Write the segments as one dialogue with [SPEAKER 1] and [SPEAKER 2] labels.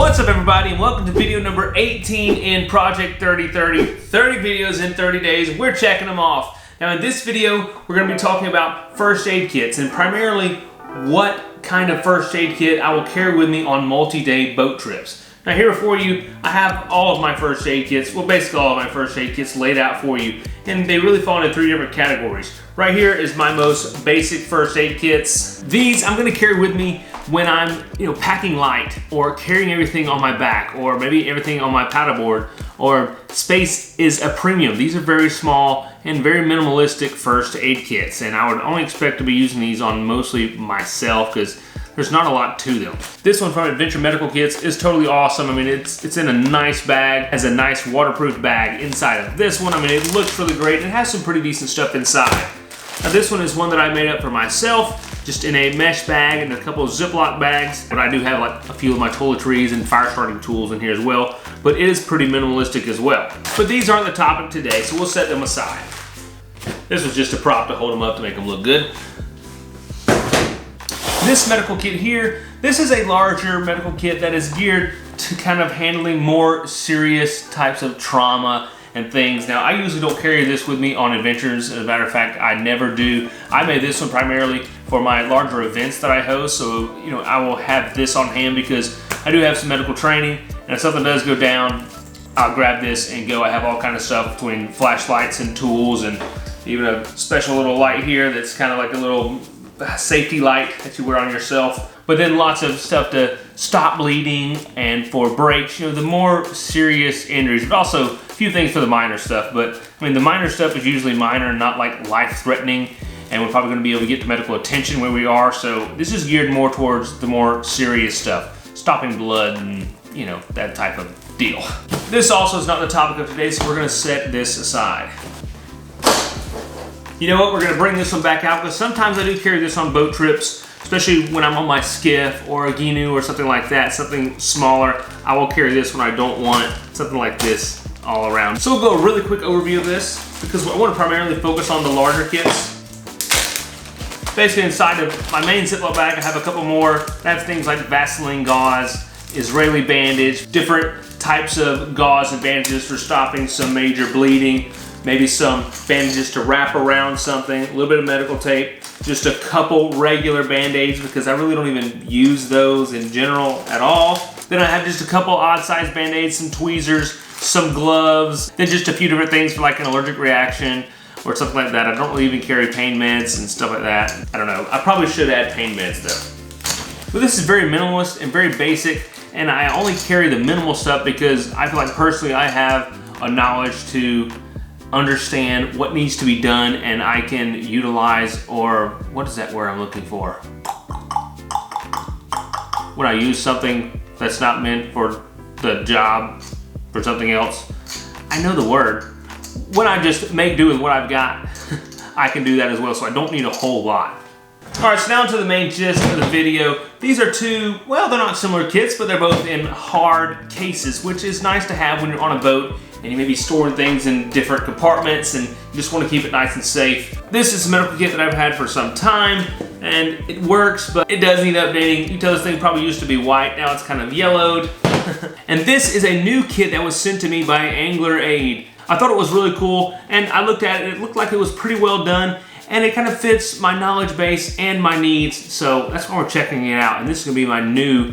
[SPEAKER 1] What's up everybody, and welcome to video number 18 in Project 3030. 30 videos in 30 days, we're checking them off. Now in this video, we're going to be talking about first aid kits, and primarily what kind of first aid kit I will carry with me on multi-day boat trips. Now here before you, I have all of my first aid kits, well basically all of my first aid kits laid out for you, and they really fall into three different categories. Right here is my most basic first aid kits. These I'm going to carry with me when I'm, packing light, or carrying everything on my back, or maybe everything on my paddleboard, or space is a premium. These are very small and very minimalistic first aid kits, and I would only expect to be using these on mostly myself because there's not a lot to them. This one from Adventure Medical Kits is totally awesome. I mean, it's in a nice bag, has a nice waterproof bag inside of this one. I mean, it looks really great and it has some pretty decent stuff inside. Now this one is one that I made up for myself, just in a mesh bag and a couple of Ziploc bags. But I do have like a few of my toiletries and fire starting tools in here as well. But it is pretty minimalistic as well. But these aren't the topic today, so we'll set them aside. This was just a prop to hold them up to make them look good. This medical kit here, this is a larger medical kit that is geared to kind of handling more serious types of trauma and things. Now, I usually don't carry this with me on adventures. As a matter of fact, I never do. I made this one primarily for my larger events that I host, so I will have this on hand because I do have some medical training, and if something does go down, I'll grab this and go. I have all kind of stuff between flashlights and tools, and even a special little light here that's kind of like a little safety light that you wear on yourself. But then lots of stuff to stop bleeding and for breaks, the more serious injuries, but also a few things for the minor stuff. But I mean, the minor stuff is usually minor and not like life-threatening, and we're probably going to be able to get to medical attention where we are. So this is geared more towards the more serious stuff, stopping blood and that type of deal. This also is not the topic of today, so we're going to set this aside. You know what, we're going to bring this one back out because sometimes I do carry this on boat trips, especially when I'm on my skiff or a Ginu or something like that, something smaller. I will carry this when I don't want something like this all around. So we'll go a really quick overview of this because I want to primarily focus on the larger kits. Basically inside of my main Ziploc bag, I have a couple more. I have things like Vaseline gauze, Israeli bandage, different types of gauze and bandages for stopping some major bleeding, maybe some bandages to wrap around something, a little bit of medical tape, just a couple regular band-aids because I really don't even use those in general at all. Then I have just a couple odd-sized band-aids, some tweezers, some gloves, then just a few different things for like an allergic reaction or something like that. I don't really even carry pain meds and stuff like that. I don't know. I probably should add pain meds though. But this is very minimalist and very basic, and I only carry the minimal stuff because I feel like personally I have a knowledge to understand what needs to be done, and I can utilize, or what is that word I'm looking for? When I use something that's not meant for the job, for something else. I know the word. When I just make do with what I've got, I can do that as well, so I don't need a whole lot. Alright, so now to the main gist of the video. These are two, well, they're not similar kits, but they're both in hard cases, which is nice to have when you're on a boat and you may be storing things in different compartments and you just want to keep it nice and safe. This is a medical kit that I've had for some time, and it works, but it does need updating. You can tell this thing probably used to be white, now it's kind of yellowed. And this is a new kit that was sent to me by Angler Aid. I thought it was really cool, and I looked at it, it looked like it was pretty well done, and it kind of fits my knowledge base and my needs, so that's why we're checking it out. And this is gonna be my new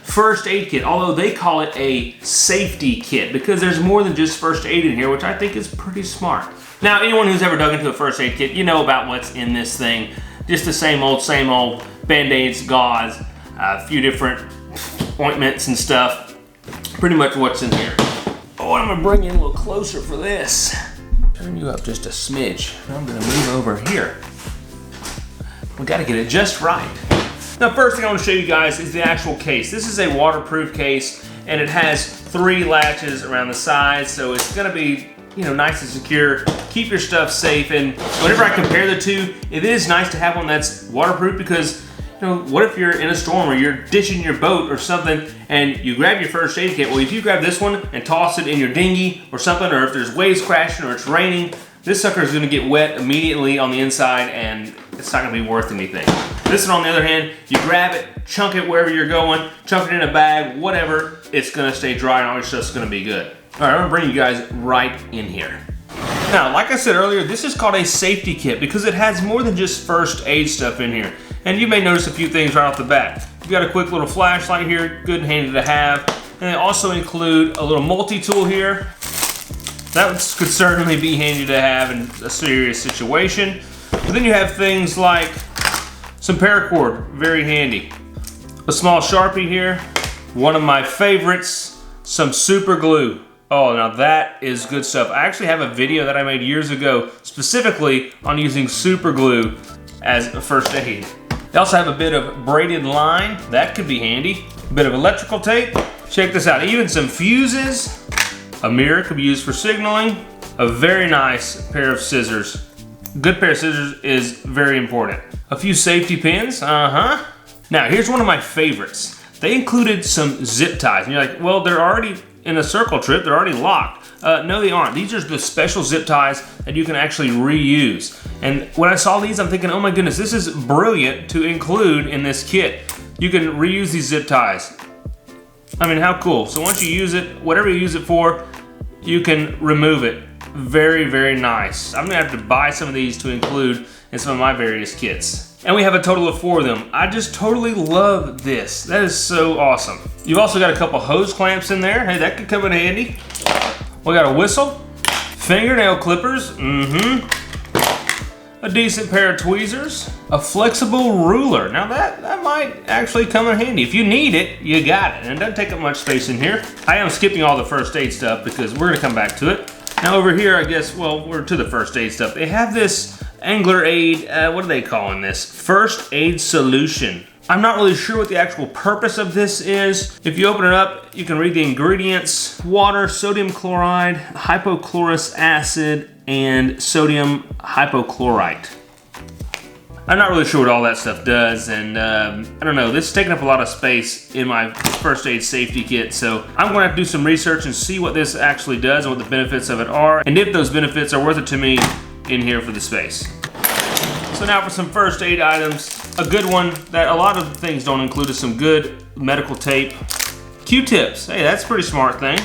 [SPEAKER 1] first aid kit, although they call it a safety kit because there's more than just first aid in here, which I think is pretty smart. Now, anyone who's ever dug into a first aid kit, you know about what's in this thing. Just the same old Band-Aids, gauze, a few different ointments and stuff. Pretty much what's in here. Oh, I'm gonna bring you in a little closer for this. Turn you up just a smidge. I'm gonna move over here. We gotta get it just right. Now, first thing I wanna show you guys is the actual case. This is a waterproof case, and it has 3 latches around the sides, so it's gonna be nice and secure. Keep your stuff safe, and whenever I compare the two, it is nice to have one that's waterproof because what if you're in a storm or you're ditching your boat or something and you grab your first aid kit? Well, if you grab this one and toss it in your dinghy or something, or if there's waves crashing or it's raining, this sucker is gonna get wet immediately on the inside and it's not gonna be worth anything. This one, on the other hand, you grab it, chunk it wherever you're going, chunk it in a bag, whatever, it's gonna stay dry and all your stuff's gonna be good. All right, I'm gonna bring you guys right in here. Now, like I said earlier, this is called a safety kit because it has more than just first aid stuff in here. And you may notice a few things right off the bat. You've got a quick little flashlight here, good and handy to have. And they also include a little multi-tool here. That could certainly be handy to have in a serious situation. But then you have things like some paracord, very handy. A small Sharpie here. One of my favorites, some super glue. Oh, now that is good stuff. I actually have a video that I made years ago specifically on using super glue as a first aid. They also have a bit of braided line. That could be handy. A bit of electrical tape. Check this out, even some fuses. A mirror could be used for signaling. A very nice pair of scissors. Good pair of scissors is very important. A few safety pins, Now, here's one of my favorites. They included some zip ties. And you're like, well, they're already in a circle trip, they're already locked. No, they aren't. These are the special zip ties that you can actually reuse. And when I saw these, I'm thinking, oh my goodness, this is brilliant to include in this kit. You can reuse these zip ties. I mean, how cool. So once you use it, whatever you use it for, you can remove it. Very, very nice. I'm gonna have to buy some of these to include in some of my various kits. And we have a total of 4 of them. I just totally love this. That is so awesome. You've also got a couple hose clamps in there. Hey, that could come in handy. We got a whistle, fingernail clippers, a decent pair of tweezers, a flexible ruler. Now that might actually come in handy. If you need it, you got it. And it doesn't take up much space in here. I am skipping all the first aid stuff because we're gonna come back to it. Now over here, I guess, well, we're to the first aid stuff. They have this Angler Aid, what are they calling this? First aid solution. I'm not really sure what the actual purpose of this is. If you open it up, you can read the ingredients. Water, sodium chloride, hypochlorous acid, and sodium hypochlorite. I'm not really sure what all that stuff does, and I don't know, this is taking up a lot of space in my first aid safety kit, so I'm gonna have to do some research and see what this actually does and what the benefits of it are, and if those benefits are worth it to me in here for the space. So now for some first aid items. A good one that a lot of things don't include is some good medical tape. Q-tips, hey, that's a pretty smart thing.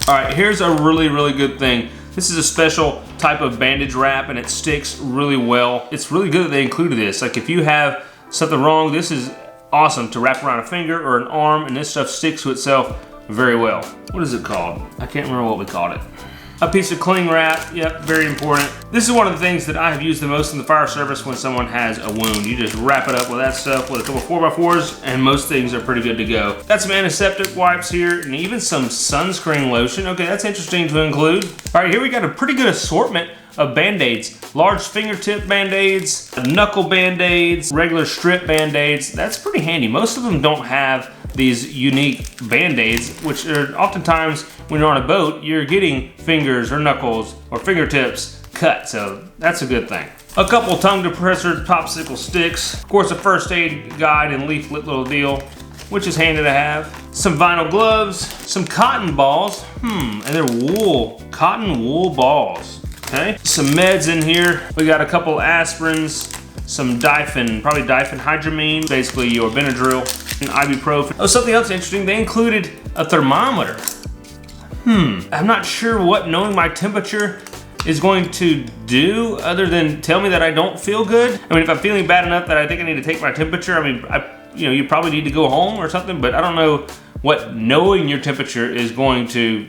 [SPEAKER 1] All right, here's a really, really good thing. This is a special type of bandage wrap and it sticks really well. It's really good that they included this. Like if you have something wrong, this is awesome to wrap around a finger or an arm, and this stuff sticks to itself very well. What is it called? I can't remember what we called it. A piece of cling wrap, yep, very important. This is one of the things that I have used the most in the fire service when someone has a wound. You just wrap it up with that stuff with a couple 4x4s and most things are pretty good to go. Got some antiseptic wipes here and even some sunscreen lotion. Okay, that's interesting to include. All right, here we got a pretty good assortment of Band-Aids. Large fingertip Band-Aids, knuckle Band-Aids, regular strip Band-Aids. That's pretty handy. Most of them don't have these unique Band-Aids, which are oftentimes when you're on a boat, you're getting fingers or knuckles or fingertips cut, so that's a good thing. A couple tongue depressor popsicle sticks, of course a first aid guide and leaflet little deal, which is handy to have. Some vinyl gloves, some cotton balls, and they're wool, cotton wool balls, okay? Some meds in here. We got a couple aspirins, some probably diphenhydramine, basically your Benadryl, and ibuprofen. Oh, something else interesting, they included a thermometer. I'm not sure what knowing my temperature is going to do other than tell me that I don't feel good. I mean, if I'm feeling bad enough that I think I need to take my temperature, I mean, you probably need to go home or something, but I don't know what knowing your temperature is going to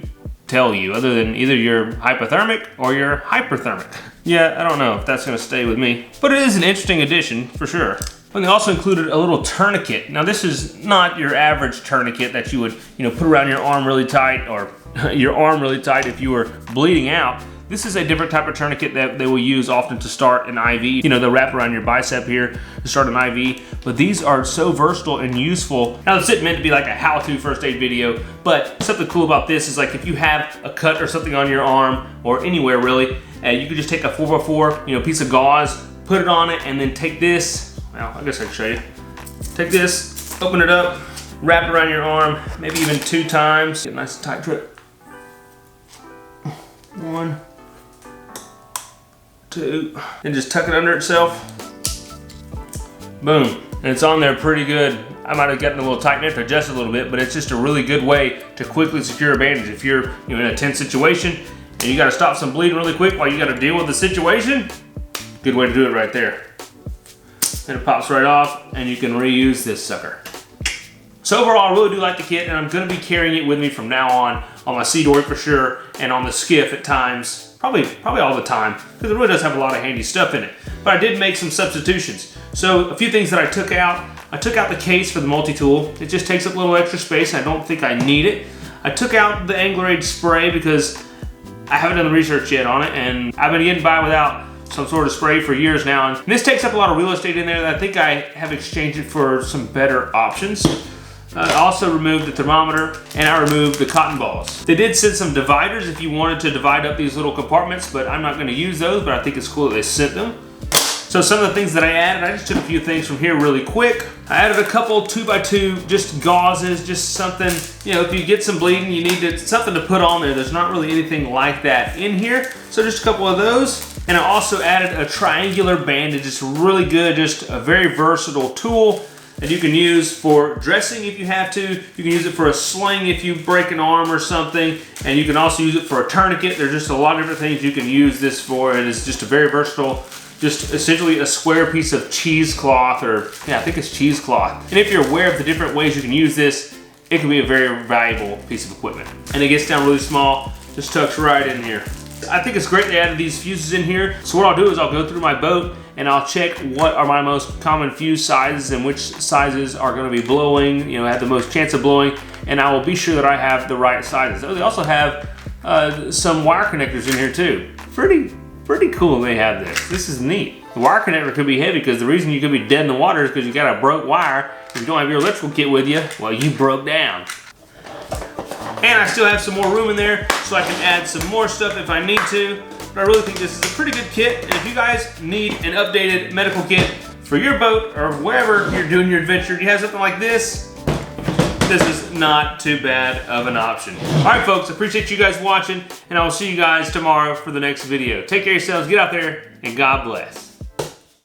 [SPEAKER 1] tell you other than either you're hypothermic or you're hyperthermic. Yeah, I don't know if that's gonna stay with me, but it is an interesting addition for sure. And they also included a little tourniquet. Now this is not your average tourniquet that you would, put around your arm really tight or your arm really tight if you were bleeding out. This is a different type of tourniquet that they will use often to start an IV. They'll wrap around your bicep here to start an IV, but these are so versatile and useful. Now this isn't meant to be like a how-to first aid video, but something cool about this is like if you have a cut or something on your arm or anywhere really, you could just take a 4x4 piece of gauze, put it on it, and then take this, well, I guess I can show you. Take this, open it up, wrap it around your arm, maybe even 2 times. Get a nice tight grip. 1, 2, and just tuck it under itself. Boom, and it's on there pretty good. I might have gotten a little tight, to adjust a little bit, but it's just a really good way to quickly secure a bandage. If you're in a tense situation and you gotta stop some bleeding really quick while you gotta deal with the situation, good way to do it right there. And it pops right off, and you can reuse this sucker. So overall, I really do like the kit, and I'm gonna be carrying it with me from now on my sea dory for sure, and on the skiff at times, probably all the time, because it really does have a lot of handy stuff in it. But I did make some substitutions. So a few things that I took out. I took out the case for the multi-tool. It just takes up a little extra space. I don't think I need it. I took out the Anglerade spray because I haven't done the research yet on it, and I've been getting by without some sort of spray for years now. And this takes up a lot of real estate in there that I think I have exchanged it for some better options. I also removed the thermometer, and I removed the cotton balls. They did send some dividers if you wanted to divide up these little compartments, but I'm not gonna use those, but I think it's cool that they sent them. So some of the things that I added, I just took a few things from here really quick. I added a couple 2x2 just gauzes, just something, if you get some bleeding, you need something to put on there. There's not really anything like that in here. So just a couple of those. And I also added a triangular bandage. It's really good, just a very versatile tool that you can use for dressing if you have to. You can use it for a sling if you break an arm or something. And you can also use it for a tourniquet. There's just a lot of different things you can use this for. It is just a very versatile, just essentially a square piece of cheesecloth, or I think it's cheesecloth. And if you're aware of the different ways you can use this, it can be a very valuable piece of equipment. And it gets down really small, just tucks right in here. I think it's great they added these fuses in here. So what I'll do is I'll go through my boat and I'll check what are my most common fuse sizes and which sizes are gonna be blowing, have the most chance of blowing, and I will be sure that I have the right sizes. Oh, they also have some wire connectors in here too. Pretty cool they have this. This is neat. The wire connector could be heavy because the reason you could be dead in the water is because you got a broke wire. If you don't have your electrical kit with you, well, you broke down. And I still have some more room in there so I can add some more stuff if I need to. But I really think this is a pretty good kit. And if you guys need an updated medical kit for your boat or wherever you're doing your adventure, you have something like this, this is not too bad of an option. All right, folks, appreciate you guys watching, and I will see you guys tomorrow for the next video. Take care of yourselves, get out there, and God bless.